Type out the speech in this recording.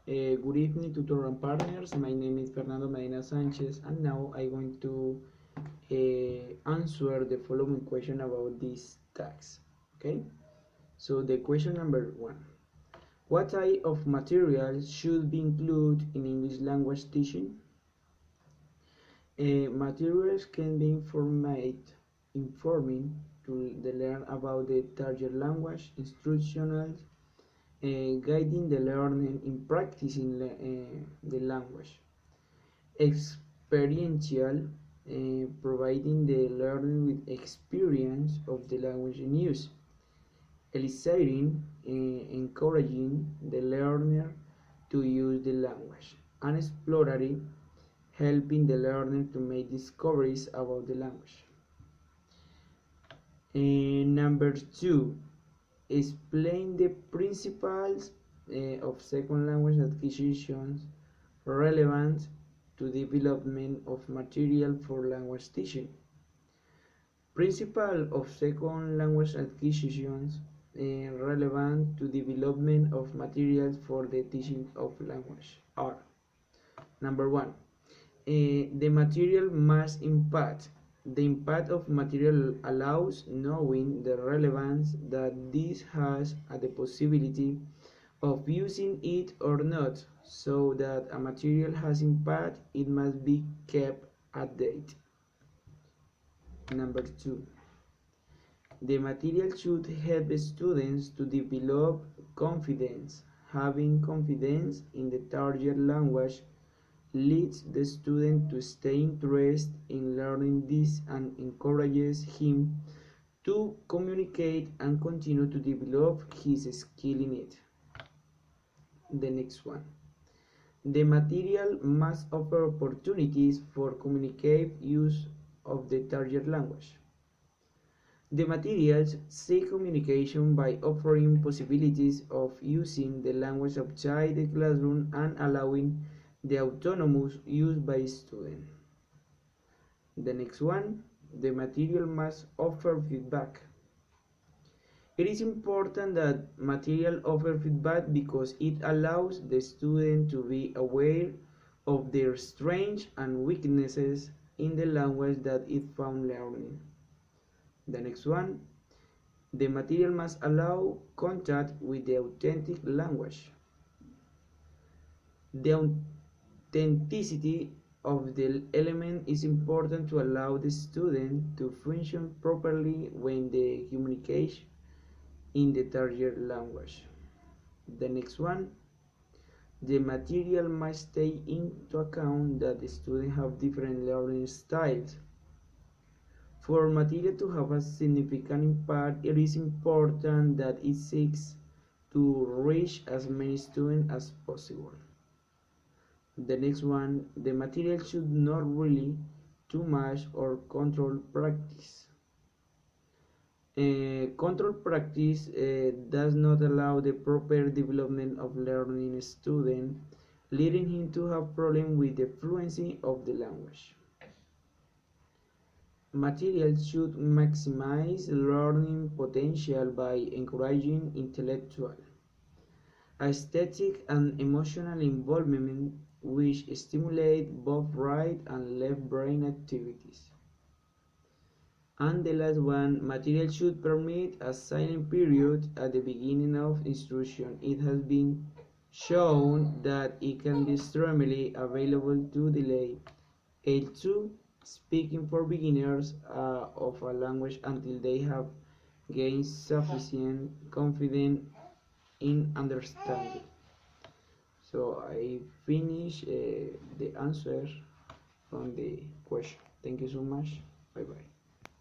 Good evening, tutor and partners. My name is Fernando Medina Sanchez, and now I'm going to answer the following question about these tags. Okay, so the question number 1: what type of material should be included in English language teaching? Materials can be informing to the learn about the target language, instructional, guiding the learning in practicing the language, experiential, providing the learning with experience of the language in use, eliciting, encouraging the learner to use the language, and exploratory, helping the learner to make discoveries about the language. Number 2, explain the principles of second language acquisitions relevant to development of material for language teaching. Principles of second language acquisitions relevant to development of materials for the teaching of language are: number 1, the material must impact. The impact of material allows knowing the relevance that this has at the possibility of using it or not, so that a material has impact, it must be kept at date. Number 2, the material should help students to develop confidence. Having confidence in the target language leads the student to stay interested in learning this and encourages him to communicate and continue to develop his skill in it. The next one, the material must offer opportunities for communicate use of the target language. The materials seek communication by offering possibilities of using the language outside the classroom and allowing the autonomous use by students. The next one, the material must offer feedback. It is important that material offer feedback because it allows the student to be aware of their strengths and weaknesses in the language that it found learning. The next one, the material must allow contact with the authentic language. The authenticity of the element is important to allow the student to function properly when they communicate in the target language. The next one, the material must take into account that the students have different learning styles. For material to have a significant impact, it is important that it seeks to reach as many students as possible. The next one, the material should not really too much or control practice. Control practice does not allow the proper development of learning student, leading him to have problems with the fluency of the language. Materials should maximize learning potential by encouraging intellectual, aesthetic, and emotional involvement, which stimulate both right and left brain activities. And the last one, material should permit a silent period at the beginning of instruction. It has been shown that it can be extremely available to delay L2 speaking for beginners of a language until they have gained sufficient confidence in understanding. So I finish the answer from the question. Thank you so much. Bye bye.